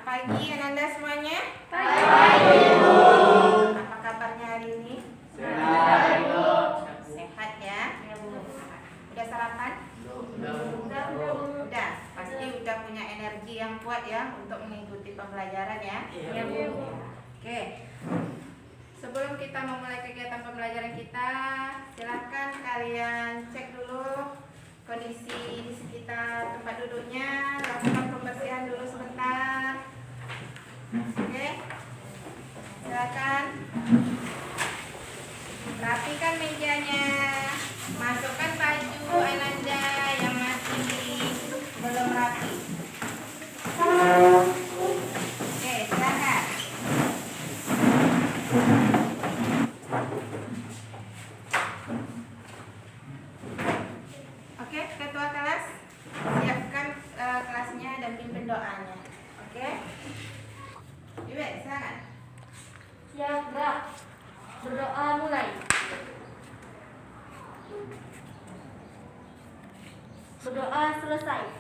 pagi Ananda semuanya. Pagi, Ibu. Apa kabarnya hari ini? Sehat, Ibu. Sehat ya? Udah sarapan? Udah. Pasti udah punya energi yang kuat ya untuk mengikuti pembelajaran ya? Iya, Bu. Oke. Sebelum kita memulai kegiatan pembelajaran kita, silakan kalian cek dulu kondisi di sekitar tempat duduknya, lakukan pembersihan dulu sebentar. Oke, silakan rapikan mejanya, masukkan baju Ananda yang masih belum rapi. Oke, silakan. Oke, ketua kelas, siapkan kelasnya dan pimpin doanya. Oke, Ibu, silakan. Siap, Kak. Berdoa mulai. Berdoa selesai.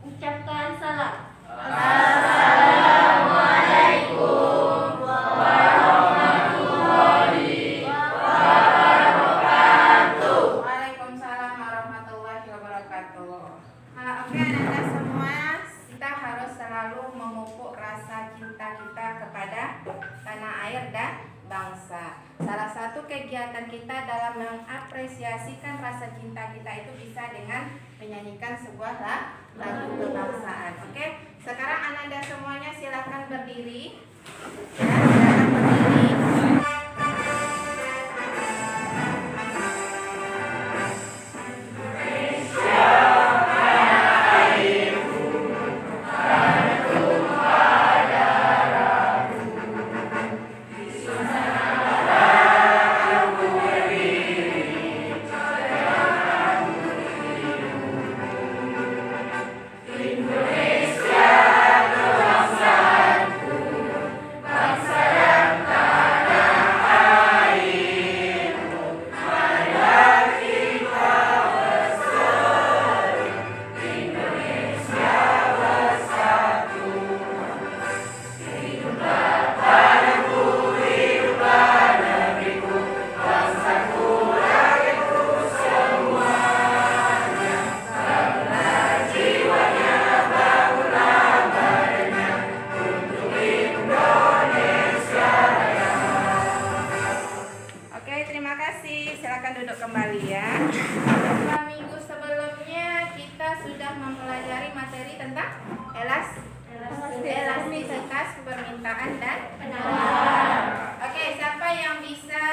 Ucapkan salam. Assalamualaikum warahmatullahi wabarakatuh. Waalaikumsalam warahmatullahi wabarakatuh. Oke, Ananda semua, kita harus selalu memupuk rasa cinta kita kepada tanah air dan bangsa. Salah satu kegiatan kita dalam mengapresiasikan rasa cinta kita itu bisa dengan menyanyikan sebuah lagu kebangsaan. Oke, sekarang Ananda semuanya silakan berdiri. Ya, silakan berdiri. Oke, terima kasih. Silakan duduk kembali ya. Beberapa minggu sebelumnya kita sudah mempelajari materi tentang elastisitas permintaan dan penawaran. Oke, siapa yang bisa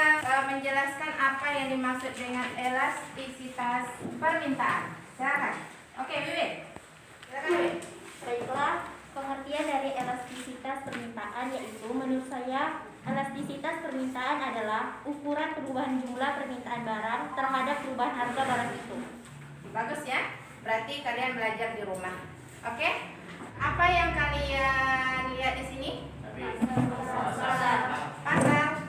menjelaskan apa yang dimaksud dengan elastisitas permintaan? Silakan. Oke, Wiwit. Silakan, Wiwit. Baiklah, pengertian dari elastisitas permintaan yaitu menurut saya elastisitas permintaan adalah ukuran perubahan jumlah permintaan barang terhadap perubahan harga barang itu. Bagus ya. Berarti kalian belajar di rumah. Oke? Apa yang kalian lihat di sini? Pasar.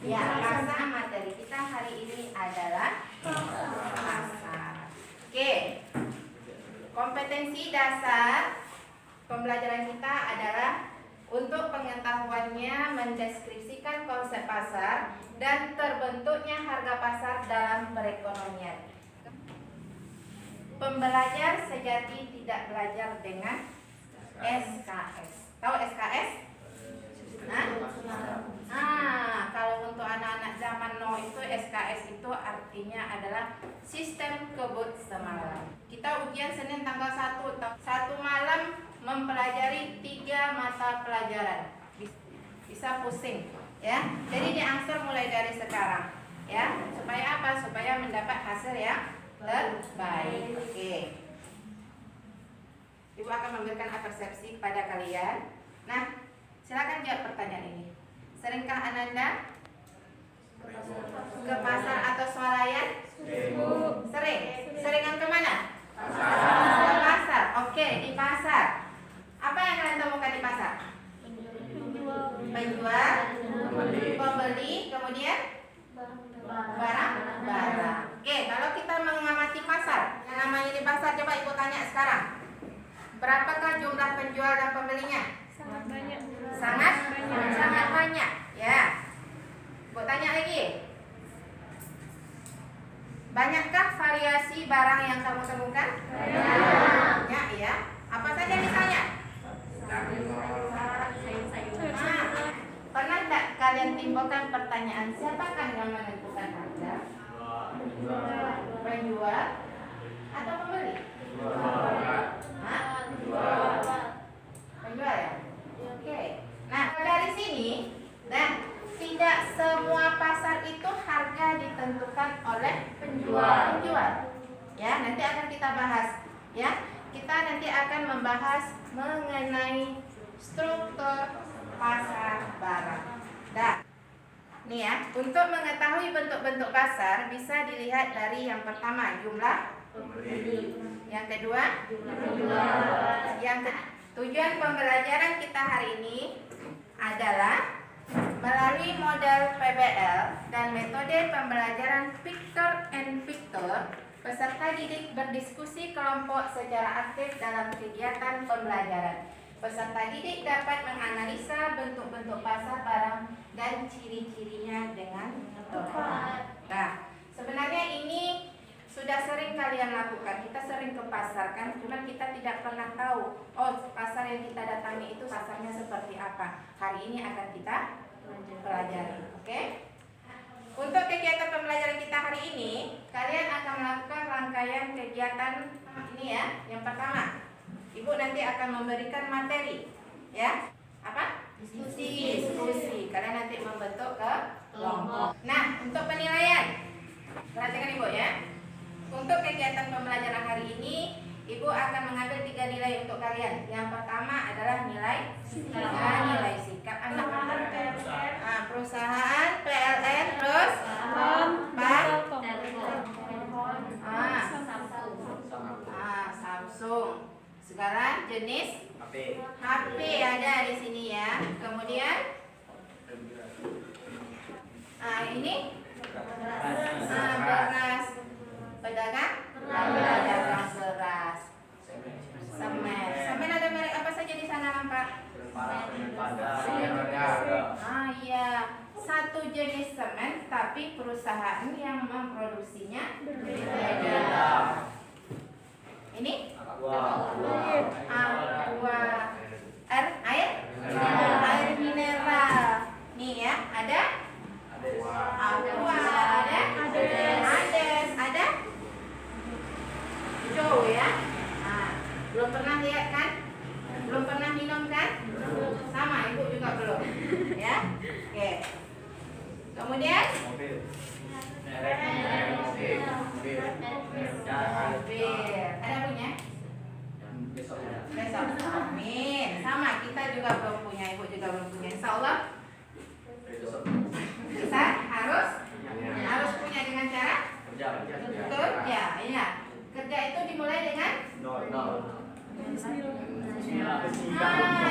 Ya, pasar. Materi kita hari ini adalah pasar. Oke. Kompetensi dasar pembelajaran kita adalah untuk pengetahuannya mendeskripsikan konsep pasar dan terbentuknya harga pasar dalam perekonomian. Pembelajar sejati tidak belajar dengan SKS. Tahu SKS? Kalau untuk anak-anak zaman now itu SKS itu artinya adalah sistem kebut semalam. Kita ujian Senin tanggal 1. Satu malam mempelajari 3 mata pelajaran. Bisa pusing ya. Jadi diangsur mulai dari sekarang ya. Supaya apa? Supaya mendapat hasil yang terbaik. Oke. Ibu akan memberikan persepsi kepada kalian. Nah, silakan jawab pertanyaan ini. Seringkah Ananda ke pasar atau swalayan? Sering. Seringan kemana? Ke pasar. Oke, di pasar. Apa yang kalian temukan di pasar? Penjual, pembeli, kemudian barang. Oke, kalau kita mengamati pasar, yang namanya di pasar, coba ibu tanya sekarang. Berapakah jumlah penjual dan pembelinya? Sangat sangat banyak. Ya. Ibu tanya lagi. Banyakkah variasi barang yang kamu temukan? Banyak ya. Apa saja misalnya? Pernah tak kalian timbulkan pertanyaan siapakah yang menentukan harga? Penjual atau pembeli? Hah? Penjual ya? Oke. Nah, dari sini, tidak semua pasar itu harga ditentukan oleh penjual. Ya, nanti akan kita bahas. Ya, kita nanti akan membahas mengenai struktur pasar barang. Nih ya, untuk mengetahui bentuk-bentuk pasar bisa dilihat dari yang pertama jumlah pembeli, yang kedua tujuan pembelajaran kita hari ini adalah melalui model PBL dan metode pembelajaran Victor and Victor, peserta didik berdiskusi kelompok secara aktif dalam kegiatan pembelajaran. Peserta didik dapat menganalisa bentuk-bentuk pasar barang dan ciri-cirinya dengan tepat. Nah, sebenarnya ini sudah sering kalian lakukan. Kita sering ke pasar kan, cuman kita tidak pernah tahu, oh pasar yang kita datangi itu pasarnya seperti apa. Hari ini akan kita pelajari, oke? Untuk kegiatan pembelajaran kita hari ini, kalian akan melakukan rangkaian kegiatan ini ya. Yang pertama, Ibu nanti akan memberikan materi, ya. Apa? Diskusi. Kalian nanti membentuk kelompok. Nah, untuk penilaian, perhatikan Ibu ya. Untuk kegiatan pembelajaran hari ini, Ibu akan mengambil 3 nilai untuk kalian. Yang pertama adalah nilai sikap anak-anak. Perusahaan, PLN, terus Samsung. Segala jenis HP ada di sini ya. Kemudian ini beras, pedagang beras, semen ada merek apa saja di sana Pak? Iya, satu jenis semen tapi perusahaan yang memproduksinya berbeda. Ini air mineral. Nih ya, ada ada Ades, ada Joe ya. Nah, belum pernah lihat kan? Belum pernah minum kan? Sama, Ibu juga belum. Ya. Oke. Kemudian ada punya? Besok. Amin. Sama, kita juga belum punya, Ibu juga belum punya. Insya Allah kita harus punya dengan cara kerja. Iya. Kerja itu dimulai dengan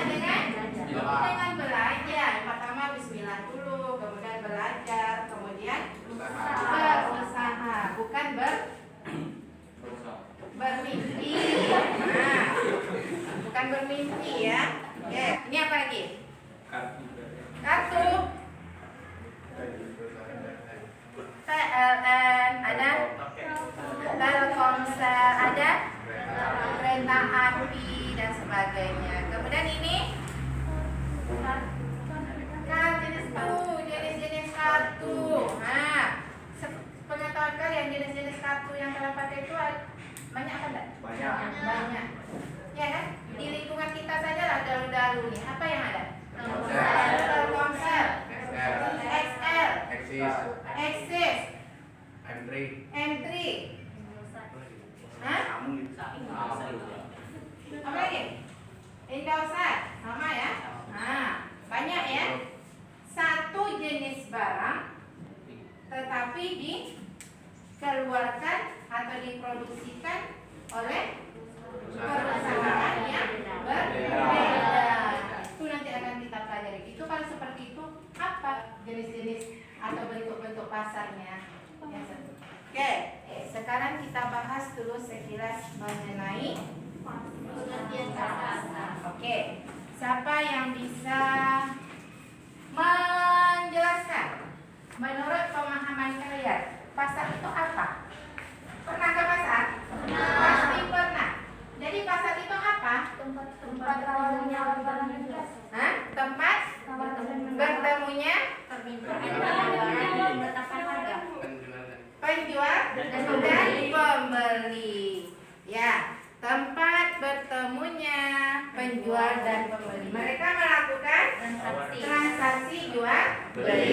dengan belajar. Pertama bismillah dulu, kemudian belajar, kemudian berusaha, bukan bermimpi. Nah, bukan bermimpi ya. Oke, ini apa lagi? Kartu. PLN ada, Telkomsel ada, kereta api dan sebagainya. Kemudian ini jenis kartu. Nah, pengetahuan kalian jenis-jenis kartu yang kalian pakai itu banyak apa enggak? Banyak. Ya kan? Di lingkungan kita saja lah dalu-dalu nih. Apa yang ada? Telkomsel, XL, Axis, M3. Hah? Apa lagi? Indosat, sama ya? Nah, banyak ya. Satu jenis barang tetapi dikeluarkan atau diproduksikan oleh perusahaan yang berbeda. Itu nanti akan kita pelajari. Itu kalau seperti itu apa jenis-jenis atau bentuk-bentuk pasarnya? Oke, sekarang kita bahas dulu sekilas mengenai pengertian pasar. Oke, siapa yang bisa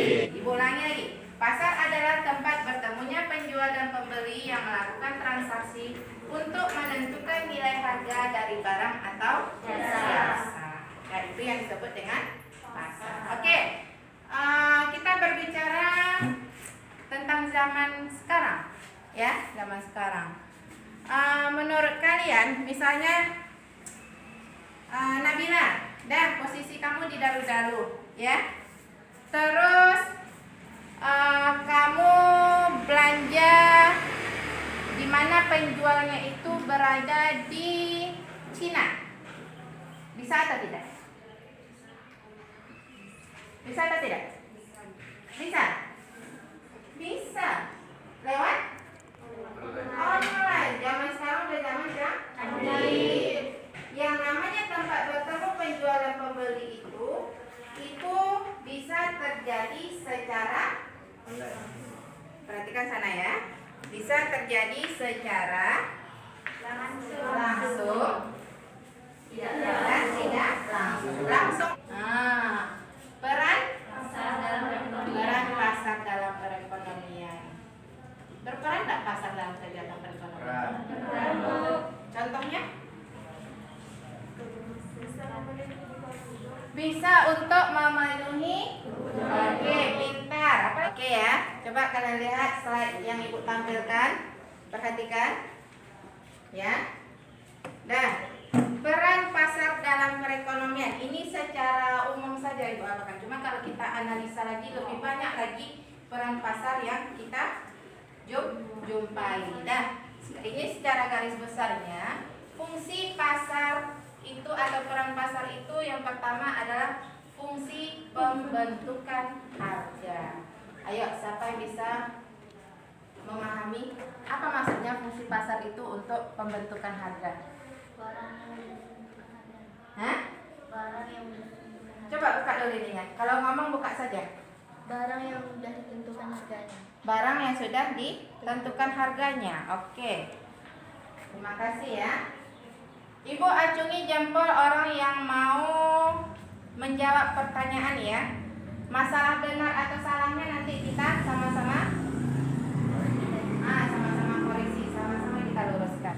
Ibu ulangi lagi. Pasar adalah tempat bertemunya penjual dan pembeli yang melakukan transaksi untuk menentukan nilai harga dari barang atau jasa. Nah, itu yang disebut dengan pasar. Oke. Kita berbicara tentang zaman sekarang, ya, zaman sekarang. Menurut kalian, misalnya Nabila, dah posisi kamu di dalu-dalu, ya. Terus kamu belanja di mana penjualnya itu berada di Cina. Bisa atau tidak? Bisa atau tidak? Bisa. Bisa. Lewat? Online. Zaman sekarang udah zaman canggih. Yang namanya tempat bertemu penjual dan pembeli itu bisa terjadi secara, perhatikan sana ya, bisa terjadi secara langsung dan tidak langsung. Peran pasar dalam perekonomian. Berperan tidak pasar dalam kegiatan perekonomian? Contohnya? Bisa untuk memenuhi. Oke, pintar. Oke ya. Coba kalian lihat slide yang ibu tampilkan. Perhatikan. Ya. Dah. Peran pasar dalam perekonomian ini secara umum saja ibu apakan. Cuma kalau kita analisa lagi lebih banyak lagi peran pasar yang kita jumpai. Dah. Ini secara garis besarnya fungsi pasar itu atau peran pasar itu yang pertama adalah fungsi pembentukan harga. Ayo, siapa yang bisa memahami apa maksudnya fungsi pasar itu untuk pembentukan harga? Hah? Coba buka dulu ininya. Kalau ngomong buka saja. Barang yang sudah ditentukan harganya. Barang yang sudah ditentukan harganya. Oke. Terima kasih ya. Ibu acungi jempol orang yang mau menjawab pertanyaan ya. Masalah benar atau salahnya nanti kita sama-sama koreksi, sama-sama kita luruskan.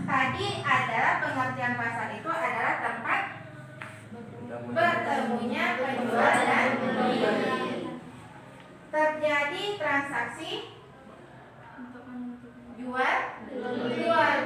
Tadi adalah pengertian pasar itu adalah tempat bertemunya penjual dan pembeli. Terjadi transaksi jual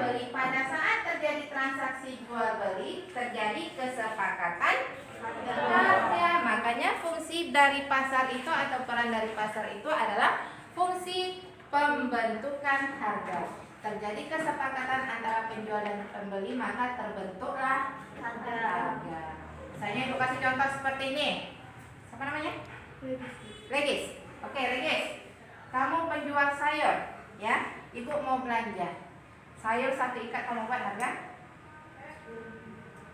beli. Pada saat terjadi transaksi jual beli, terjadi kesepakatan harga. Makanya fungsi dari pasar itu atau peran dari pasar itu adalah fungsi pembentukan harga. Terjadi kesepakatan antara penjual dan pembeli, maka terbentuklah harga. Misalnya ibu kasih contoh seperti ini. Siapa namanya? Regis. Oke, Regis. Kamu penjual sayur, ya? Ibu mau belanja. Sayur satu ikat kamu buat harga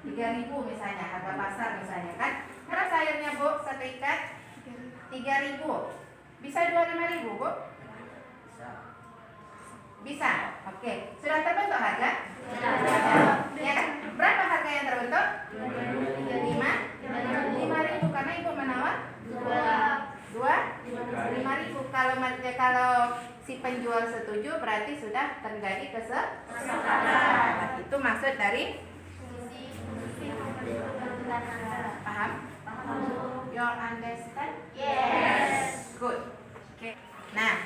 3.000 misalnya, harga pasar misalnya kan. Karena sayurnya Bu satu ikat 3.000. Bisa 25.000 Bu? Bisa. Oke. Sudah terbentuk harga? Ya kan? Berapa harga yang terbentuk? 5.000 karena Ibu menawar 5.000. Kalau si penjual setuju berarti sudah terjadi kesepakatan. Itu maksud dari paham? You understand? Yes. Good. Okay. Nah,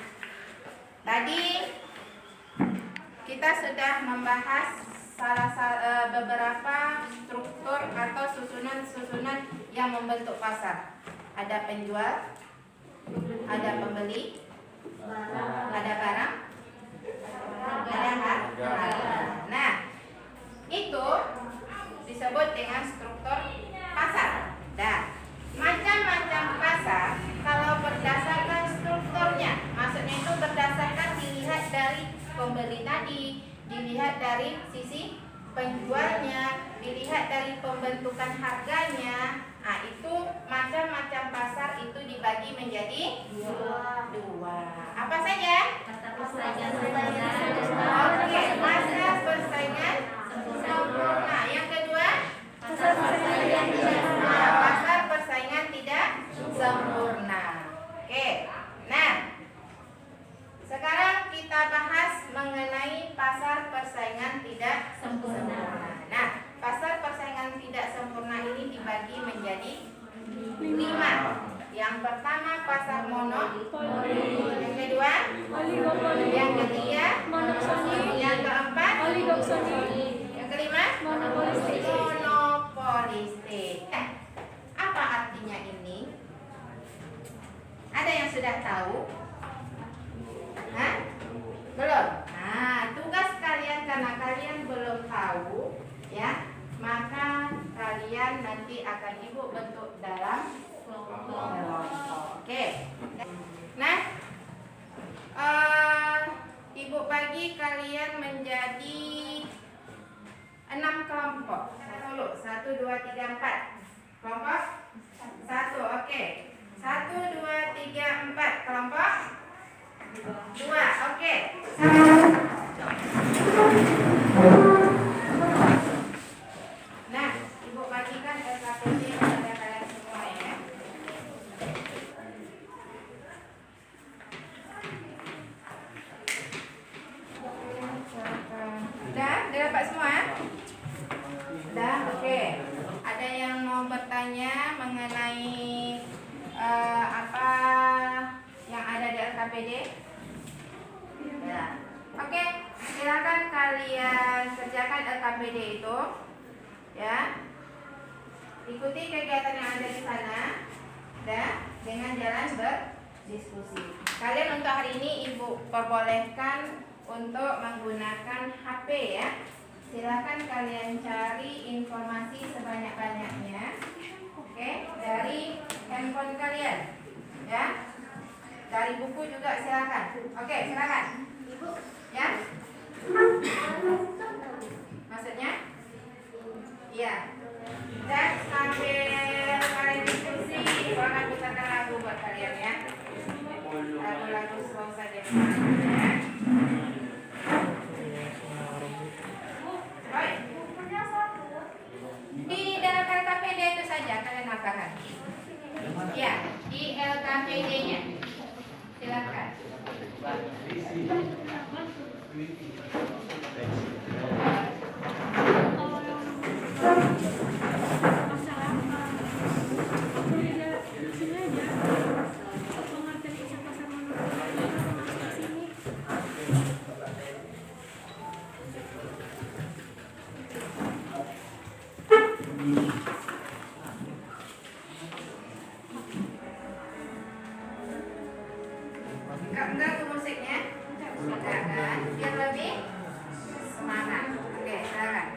tadi kita sudah membahas beberapa struktur atau susunan yang membentuk pasar. Ada penjual, ada pembeli, ada barang, ada harga. Nah, itu disebut dengan struktur pasar. Nah, macam-macam pasar kalau berdasarkan strukturnya, maksudnya itu berdasarkan dilihat dari pembeli tadi, dilihat dari sisi penjualnya, dilihat dari pembentukan harganya. Nah, itu macam-macam pasar itu dibagi menjadi dua. Apa saja? Oke, pasar persaingan sempurna. Yang kedua, pasar persaingan tidak sempurna. pertama pasar monopoli. Yang kedua Oligopoli. yang ketiga Monopsoni. yang keempat Oligopsoni. yang kelima Monopolistik. monopolistik. Apa artinya ini? Ada yang sudah tahu? Hah? Belum? Nah, tugas kalian karena kalian belum tahu, ya, maka kalian nanti akan ibu bentuk dalam kelompok. Oke. Nah, ibu bagi kalian menjadi 6 kelompok. 1, 2, 3, 4. Kelompok 1, oke. 1, 2, 3, 4. Kelompok 2, oke. Nah, ibu bagikan SKPD kepada kalian semua ya. Udah dapat semua? Udah, oke. Ada yang mau bertanya mengenai apa yang ada di LKPD? Ya. Oke, silakan kalian kerjakan LKPD itu. Ya. Ikuti kegiatan yang ada di sana. Dan dengan jalan berdiskusi. Kalian untuk hari ini ibu perbolehkan untuk menggunakan HP ya. Silakan kalian cari informasi sebanyak-banyaknya. Oke, dari handphone kalian. Ya. Dari buku juga silakan. Oke, silakan. Ibu, ya. Maksudnya? Iya. Dan sambil kalian diskusi, ibu akan putarkan lagu buat kalian ya. Lagu-lagu Swasta Desa. Di dalam LKPD itu saja kalian hafalkan. Ya, di LKPD-nya. Silakan. Enggak ke musiknya? Enggak kan? Biar lebih semangat. Oke, silakan.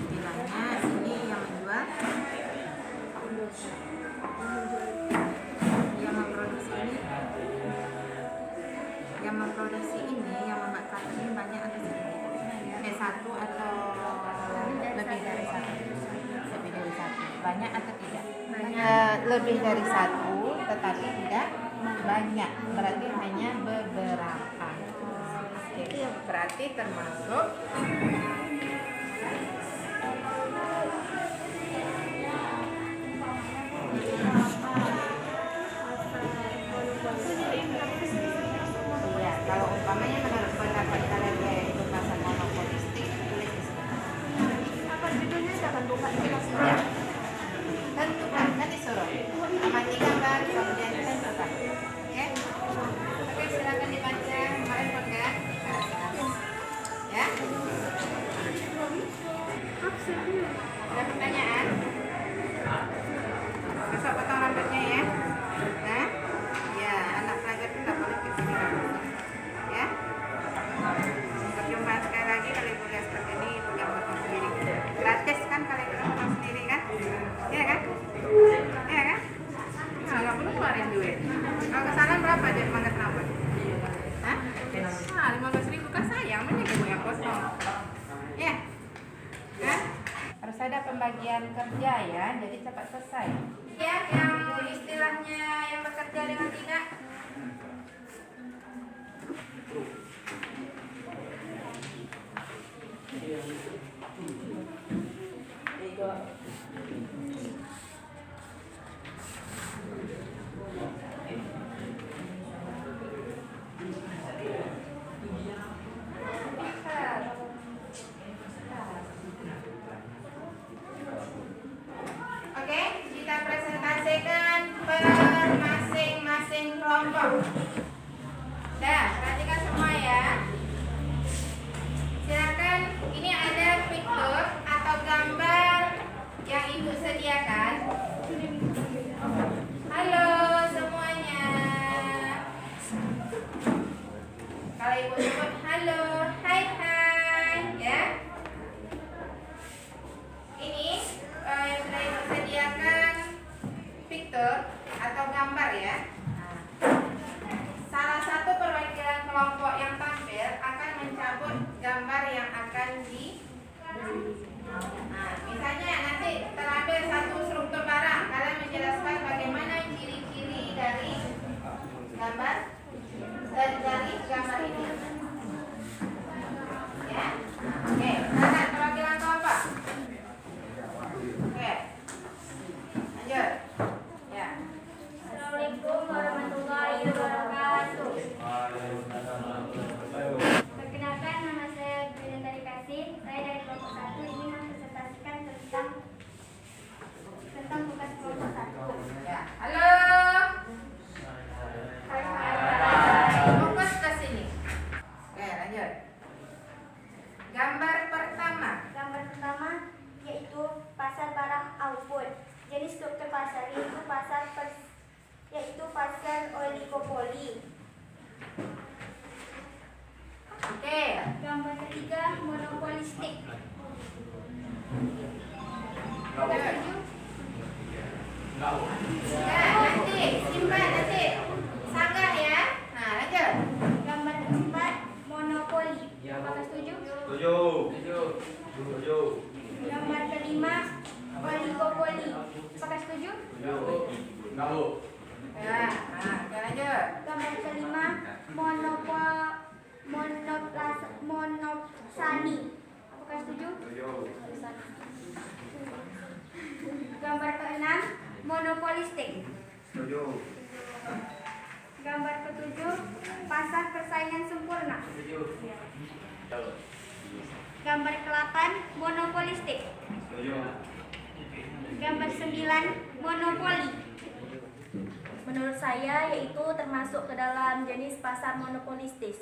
Bilangnya sini yang menjual, yang memproduksi ini, yang membuat kartu ini banyak atau sedikit? Satu atau lebih dari satu? Lebih dari satu. Banyak atau tidak? Lebih dari satu, tetapi tidak banyak. Berarti hanya beberapa. Oke, berarti termasuk ya, kalau umpamanya menurut pendapat kalian yaitu pasar monopolistik, tulis di sini. Apa judulnya? Jangan buka ya. Tentukan, kan disuruh. Amati gambar, kemudian tentukan. Oke? Oke, silakan dibaca. Kemarin kan? Ya. Ada pertanyaan? Besok potong rambutnya ya. Nah, ya, anak pelajar tidak boleh kesini. Ya. Perjumpaan sekali lagi kalau ibu lihat seperti ini, ibu yang potong sendiri. Gratis kan kalau ibu potong sendiri kan? Iya kan? Iya kan? Nah, nggak perlu keluarin duit. Kalau kesalahan berapa dia mangkat rambut? Hah? 15.000 kan sayang, mending ibu yang potong. Ya. Hah? Harus ada pembagian kerja ya, jadi cepat selesai. Ya, yang istilahnya yang bekerja dengan tidak. Oke, kita presentasikan per masing-masing kelompok. Dah, perhatikan semua ya. Silakan, ini ada picture atau gambar yang Ibu sediakan. Halo semuanya. Kalau Ibu sebut halo, hai hai ya. Ini yang sudah Ibu sediakan picture atau gambar ya. Salah satu perwakilan kelompok yang tampil akan mencabut gambar yang akan di. Nah, misalnya nanti terambil satu struktur barang, kalian menjelaskan bagaimana ciri-ciri dari gambar ini. Ya, oke. Silakan perwakilan kelompok. Oke, lanjut. Ya. Assalamualaikum warahmatullahi wabarakatuh. Perkenalkan, nama saya Bidantari Kasih. Saya dari kelompok 1 ingin mempresentasikan tentang tugas kelompok 1. Ya. Halo. Fokus ke sini. Oke, lanjut. Gambar pertama. Gambar pertama yaitu pasar barang output. Jenis struktur pasar yaitu pasar oligopoli. Oke. Gambar ketiga monopolistik. Lanjut. Ya, nanti simpan nanti. Sanggah ya. Nah, lanjut. Gambar keempat monopoli. Apakah setuju? Setuju. Gambar kelima oligopoli. Apakah setuju? Ya, nah, oke, lanjut. Gambar kelima monopsani. Apakah setuju? Gambar keenam monopolistik. Gambar ketujuh pasar persaingan sempurna. Gambar ke-8 monopolistik. Gambar 9 monopoli. Menurut saya yaitu termasuk ke dalam jenis pasar monopolistis.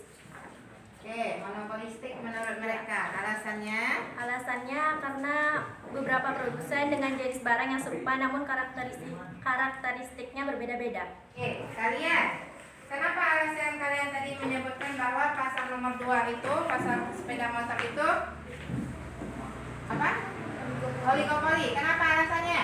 Oke, monopolistik menurut mereka. Alasannya? Alasannya karena beberapa produsen dengan jenis barang yang serupa namun karakteristiknya berbeda-beda. Oke, kalian. Kenapa alasan kalian tadi menyebutkan bahwa pasar nomor 2 itu, pasar sepeda motor itu apa? Oligopoli. Kenapa alasannya?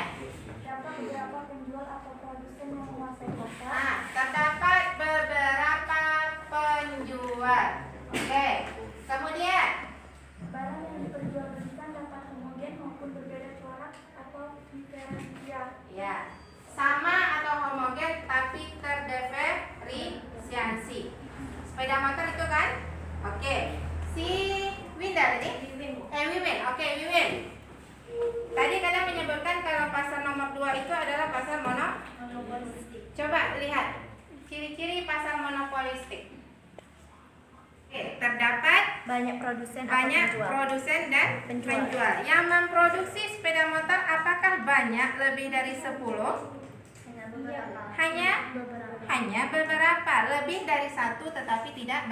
Dapat beberapa penjual atau produsen yang menguasai pasar. Nah, terdapat beberapa penjual. Oke, kemudian Barang yang diperjualbelikan dapat homogen maupun berbeda corak atau diferensial. ya sama atau homogen tapi terdiferensiasi. Sepeda motor itu kan? Oke. Si Winda tadi? Wiwin. Oke, Wiwin. Tadi kalian menyebutkan kalau pasar nomor 2 itu adalah pasar Monopolistik. Coba lihat ciri-ciri pasar monopolistik. Oke, terdapat Banyak produsen atau banyak penjual. produsen dan penjual. Yang memproduksi sepeda motor apakah banyak lebih dari 10? Hanya beberapa, lebih dari 1 tetapi tidak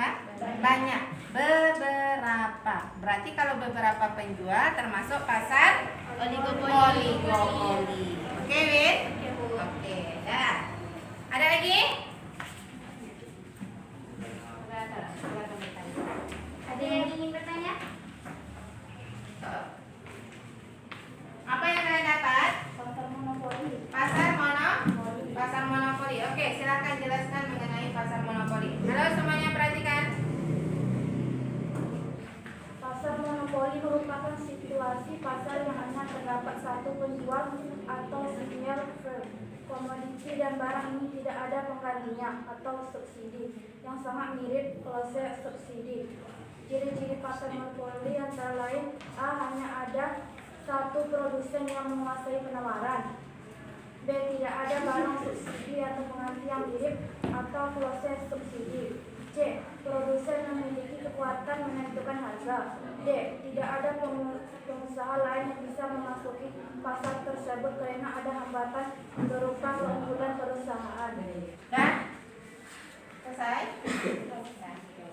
banyak. Beberapa. Berarti kalau beberapa penjual termasuk pasar oligopoli. Oke, Win? Oke, dah. Ada lagi? Ada yang ingin bertanya? Apa yang kalian dapat? Pasar monopoli. Pasar monopoli. Oke, silakan jelaskan mengenai pasar monopoli. Halo semuanya, perhatikan. Pasar monopoli merupakan situasi pasar yang hanya terdapat satu penjual atau single firm. Komoditi dan barang ini tidak ada penggantinya atau subsidi, yang sangat mirip closed subsidi. Ciri-ciri pasar monopoli antara lain: A. Hanya ada Satu, produsen yang menguasai penawaran. B. Tidak ada barang subsidi atau pengganti yang mirip atau proses subsidi. C. Produsen memiliki kekuatan menentukan harga. D. Tidak ada pengusaha lain yang bisa memasuki pasar tersebut karena ada hambatan berupa keunggulan perusahaan. Dah? Selesai? Nah,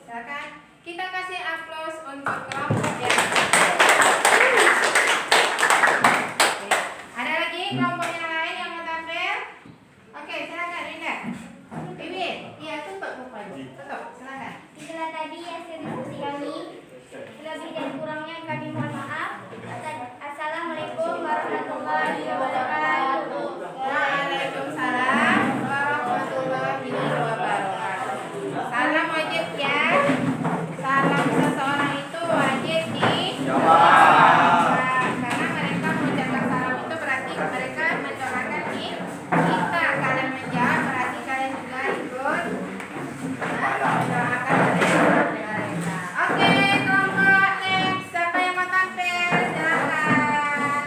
silakan kita kasih aplaus untuk kelompok yang ada lagi kelompok yang lain yang mau tampil? Oke, silakan Rinda. Bibit, iya tutup mukanya. Tutup, silakan. Itulah tadi hasil diskusi kami. Lebih dan kurangnya kami mohon maaf. Assalamualaikum warahmatullahi wabarakatuh. Waalaikumsalam warahmatullahi wabarakatuh. Salam wajib ya. Salam seseorang itu wajib dijawab. Karena mereka mengucapkan salam itu berarti mereka mendoakan kita. Kalian menjawab berarti kalian juga ikut mendoakan mereka. Oke, kelompok next. Siapa yang mau tampil? Silakan.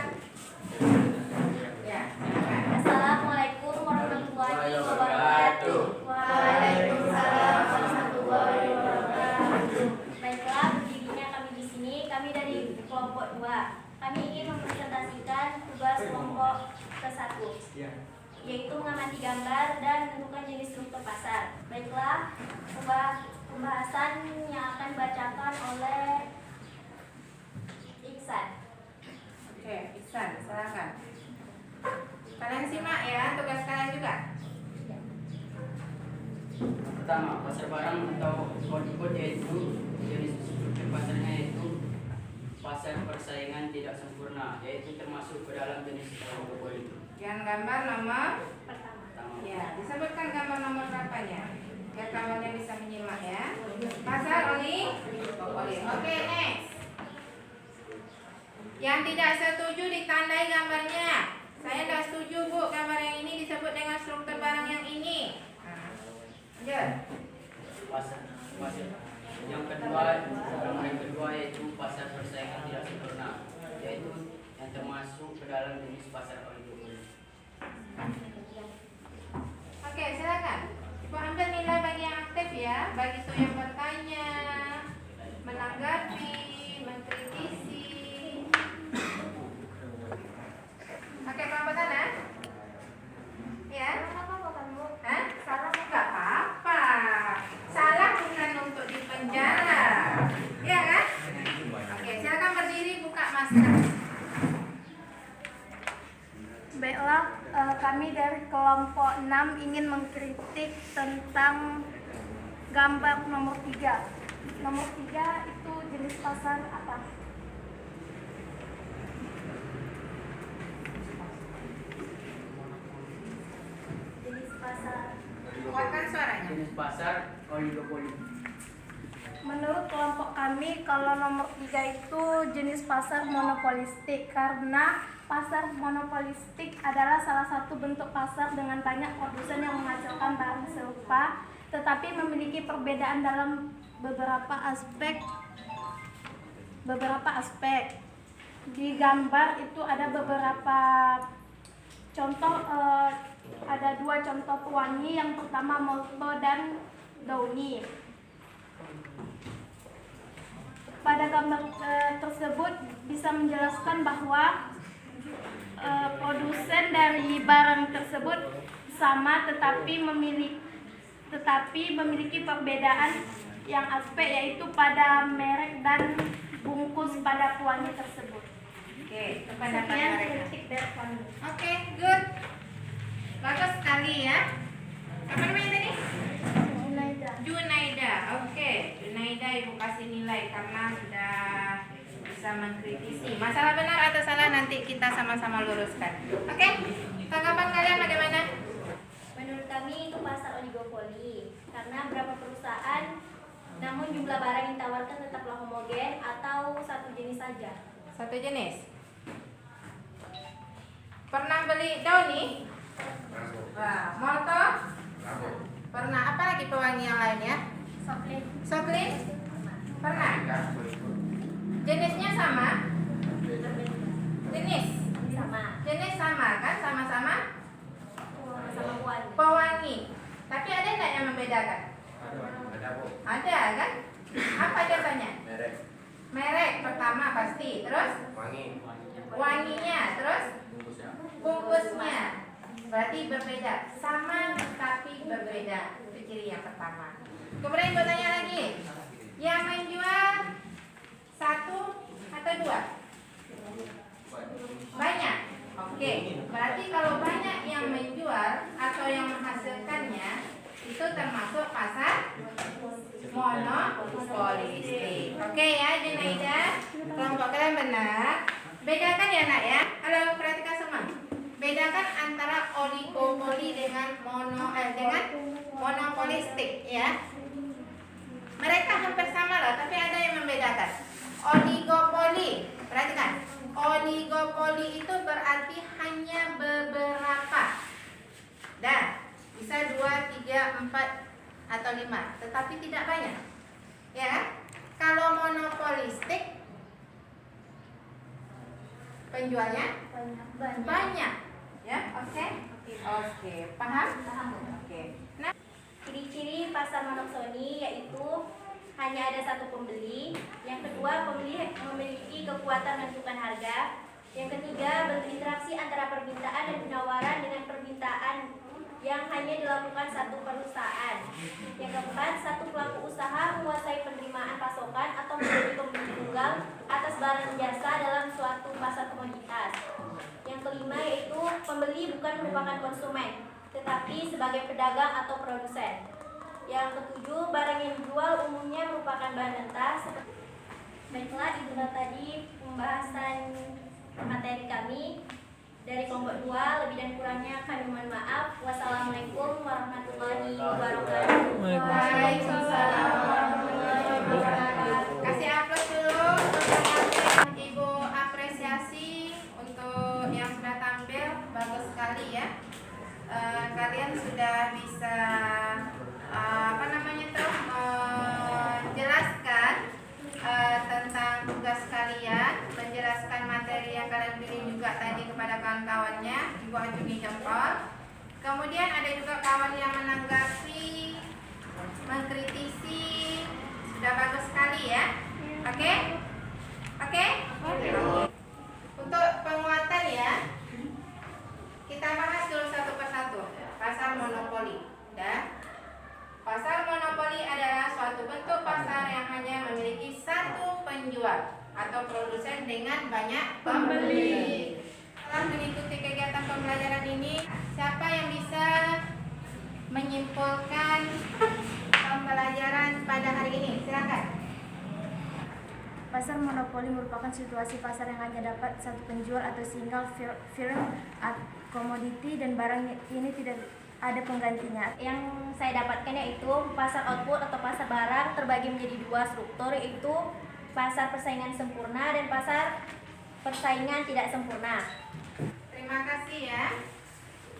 Ya, silakan. Assalamualaikum warahmatullahi wabarakatuh. Waalaikumsalam warahmatullahi wabarakatuh. Baiklah, berdirinya kami di sini. Kami dari kelompok 2. Kami ingin mempresentasikan tugas kelompok ke-1, yaitu mengamati gambar dan menentukan jenis struktur pasar. Baiklah, pembahasan yang akan dibacakan oleh Iksan. Oke, Ihsan, silakan. Kalian simak ya, tugas kalian juga. Pertama, pasar barang atau kode yaitu jenis struktur pasarnya yaitu pasar persaingan tidak sempurna, yaitu termasuk ke dalam jenis oligopoli. Yang gambar nomor Pertama, ya, disebutkan gambar nomor berapanya. Biar kawannya bisa menyimak ya. Pasar oligopoli. Oke, next. Yang tidak setuju ditandai gambarnya. Saya tidak setuju Bu, gambar yang ini disebut dengan struktur barang yang ini. Nah, lanjut. Pasar yang kedua yaitu pasar persaingan tidak sempurna, yaitu yang termasuk ke dalam jenis pasar oligopoli. Oke, silakan. Ibu ambil nilai bagi yang aktif ya, bagi itu yang bertanya, menanggapi, mengkritisi. Oke, kelompok sana. Ya. apa kamu? Hah? Salah enggak apa-apa. Salah bukan untuk dipenjara. Ya kan? Oke, silakan berdiri, buka masker. Baiklah, kami dari kelompok 6 ingin mengkritik tentang gambar nomor 3. Nomor 3 itu jenis pasar apa? Jenis pasar. Kuatkan suaranya. Jenis pasar oligopoli. Menurut kelompok kami, kalau nomor 3 itu jenis pasar monopolistik, karena pasar monopolistik adalah salah satu bentuk pasar dengan banyak produsen yang menghasilkan barang serupa, tetapi memiliki perbedaan dalam beberapa aspek. Di gambar itu ada beberapa contoh, ada 2 contoh pewangi. Yang pertama Molto dan Downy. Pada gambar tersebut bisa menjelaskan bahwa produsen dari barang tersebut sama, tetapi memiliki perbedaan yang aspek, yaitu pada merek dan bungkus pada pewangi tersebut. Oke, itu pendapat Sekian mereka. kritik dari kami. Oke, good. Bagus sekali ya. Apa namanya tadi? Junaida. Oke, Junaida Ibu kasih nilai karena sudah bisa mengkritisi. Masalah benar atau salah nanti kita sama-sama luruskan. Oke, tanggapan kalian bagaimana? Menurut kami itu pasar oligopoli karena berapa perusahaan, namun jumlah barang yang ditawarkan tetaplah homogen atau satu jenis saja. Satu jenis. Pernah beli Downy? Wah, Molto? Pernah. Apa lagi pewangi yang lain ya? Soklin? Pernah. Jenisnya sama? Jenis. Jenis sama kan? Sama-sama pewangi. Tapi ada nggak yang membedakan? Ada kan? Apa contohnya? Merek pertama pasti. Terus? Wanginya. Terus? Bungkusnya. Berarti berbeda. Sama tapi berbeda. Itu ciri yang pertama. Kemudian gue tanya lagi. Yang menjual satu atau dua? Banyak. Oke. Berarti kalau banyak yang menjual atau yang menghasilkannya, itu termasuk pasar monopolistik. Oke ya, Junaida. Kelompok kalian benar. Bedakan ya nak ya. Halo, perhatikan semua. Bedakan antara oligopoli dengan monopolistik ya. Mereka hampir sama lah, tapi ada yang membedakan. Oligopoli, perhatikan. Oligopoli itu berarti hanya beberapa. Dan bisa 2, 3, 4 atau 5, tetapi tidak banyak. Ya. Kalau monopolistik penjualnya banyak. Ya, oke. Paham? Oke. Nah, Ciri-ciri pasar monopsoni yaitu hanya ada satu pembeli. Yang kedua, pembeli memiliki kekuatan menentukan harga. Yang ketiga, berinteraksi antara permintaan dan penawaran dengan permintaan yang hanya dilakukan satu perusahaan. Yang keempat, satu pelaku usaha menguasai penerimaan pasokan atau menjadi pembeli tunggal atas barang jasa dalam suatu pasar komoditas. Yang kelima yaitu pembeli bukan merupakan konsumen, tetapi sebagai pedagang atau produsen. Yang ketujuh, barang yang dijual umumnya merupakan bahan mentah. Baiklah, itulah tadi pembahasan materi kami dari kelompok 2. Lebih dan kurangnya kami mohon maaf. Wassalamualaikum warahmatullahi wabarakatuh. Waalaikumsalam warahmatullahi wabarakatuh. Kasih aplaus dulu untuk Ibu apresiasi untuk yang sudah tampil, bagus sekali ya. Kalian sudah bisa menjelaskan tentang tugas kalian, menjelaskan materi yang kalian pilih juga tadi kepada kawan-kawannya. Ibu acungi jempol. Kemudian ada juga kawan yang menanggapi, mengkritisi. Sudah bagus sekali ya. Oke? Untuk penguatan ya, kita bahas dulu satu persatu. Pasar monopoli. Pasar monopoli adalah suatu bentuk pasar yang hanya memiliki satu penjual atau produsen dengan banyak pembeli. Setelah mengikuti kegiatan pembelajaran ini, siapa yang bisa menyimpulkan pembelajaran pada hari ini? Silakan. Pasar monopoli merupakan situasi pasar yang hanya dapat satu penjual atau single firm komoditi dan barang ini tidak ada penggantinya. Yang saya dapatkan yaitu pasar output atau pasar barang terbagi menjadi dua struktur, yaitu pasar persaingan sempurna dan pasar persaingan tidak sempurna. Terima kasih ya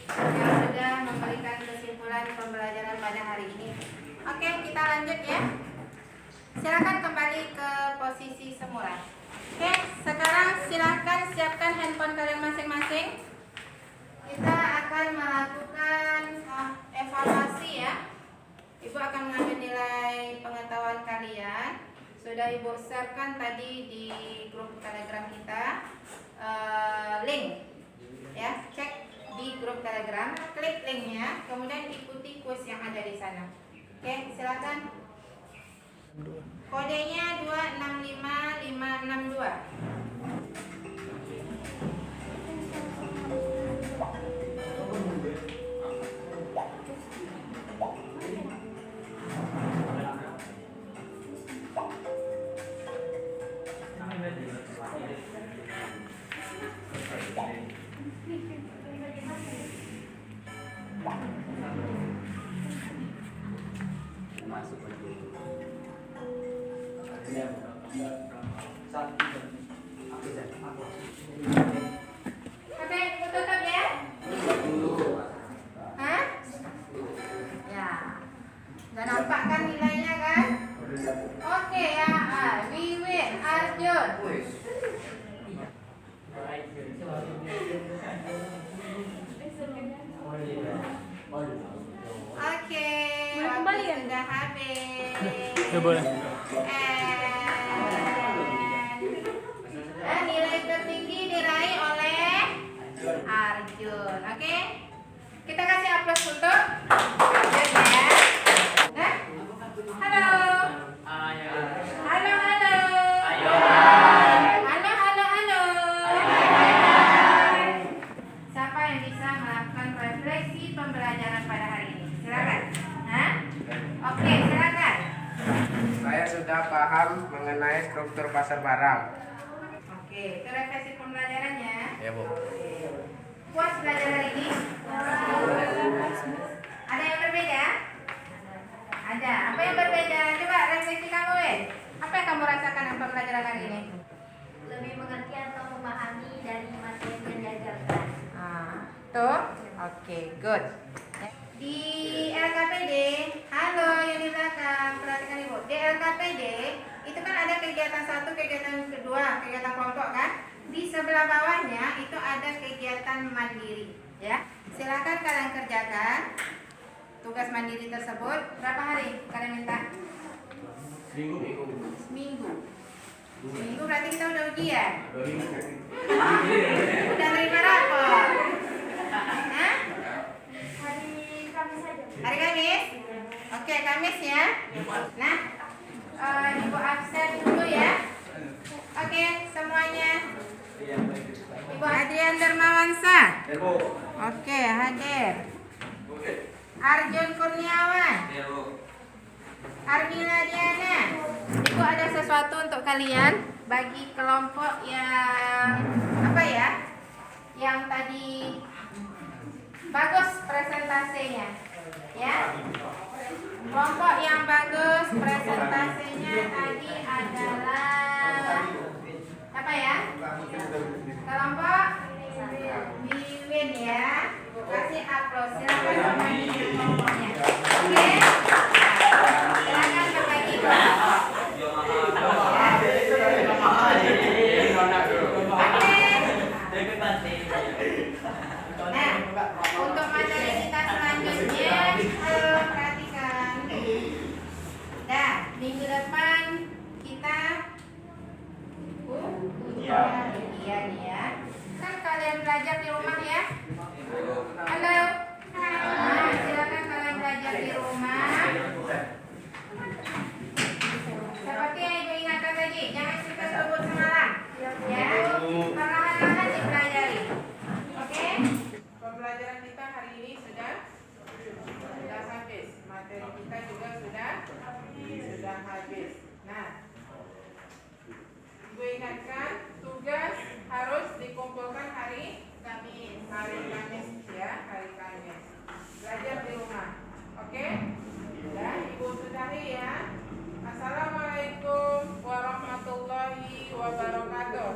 yang sudah memberikan kesimpulan pembelajaran pada hari ini. Oke, kita lanjut ya. Silakan kembali ke posisi semula. Oke, sekarang silakan siapkan handphone kalian masing-masing. Kita akan melakukan evaluasi ya. Ibu akan mengambil nilai pengetahuan kalian. Sudah Ibu share-kan tadi di grup Telegram kita link ya. Cek di grup Telegram, klik linknya, kemudian ikuti kuis yang ada di sana. Oke, silakan. Kodenya 265562. Oke, tutup ya. Hah? Ya. Udah nampak kan nilainya kan? Oke ya. Wiwin, Arjun. Oke, Boleh waktu kembali ya? sudah habis. Ya boleh. Dan nilai tertinggi diraih oleh Arjun. Oke, kita kasih aplaus untuk Arjun ya. Nah, halo. Ayo. Halo, halo. Ayo. Halo, halo, halo. Siapa yang bisa melakukan refleksi pembelajaran pada hari ini? Silakan. Hah? Oke, silakan. Saya sudah paham mengenai struktur pasar barang. Oke, itu refleksi pembelajarannya. Ya, Bu. Puas belajar hari ini? Ada yang berbeda? Ada. Apa yang berbeda? Coba refleksi kamu, Apa yang kamu rasakan dalam pembelajaran hari ini? Lebih mengerti atau memahami dari materi yang diajarkan. Tuh. Oke, good. Di LKPD, halo yang di belakang, perhatikan Ibu. Di LKPD itu kan ada kegiatan 1, kegiatan kedua, kegiatan kelompok kan? Di sebelah bawahnya itu ada kegiatan mandiri, ya. Silakan kalian kerjakan tugas mandiri tersebut. Berapa hari kalian minta? Seminggu. Seminggu berarti kita udah ujian. Udah terima rapor. Hah? Hari Kamis saja. Hari Kamis? Oke, Kamis ya. Nah, Ibu absen dulu ya. Oke, semuanya. Ibu Adrian Dermawansa. Oke, hadir. Arjun Kurniawan. Armila Diana. Ibu ada sesuatu untuk kalian bagi kelompok yang apa ya? Yang tadi bagus presentasinya. Ya. Kelompok yang bagus presentasinya tadi adalah apa ya? Kelompok Wiwin ya. Kasih aplaus. Silakan membagikan kelompoknya. Oke. Silakan berbagi kelompok. Nah, untuk materi kita selanjutnya, perhatikan. Dah, minggu depan kita ujian ya. Kan kalian belajar di rumah ya? Halo. Nah, silakan kalian belajar di rumah. Seperti yang Ibu ingatkan tadi, jangan suka sebut semalam. Ya, perlahan-lahan dipelajari. Oke? Pembelajaran kita hari ini sudah habis. Materi kita juga sudah habis. Nah, Ibu ingatkan tugas harus dikumpulkan hari Kamis. Hari Kamis ya, hari Kamis. Belajar di rumah. Oke? Dan Ibu sudahi ya. Assalamualaikum warahmatullahi wabarakatuh.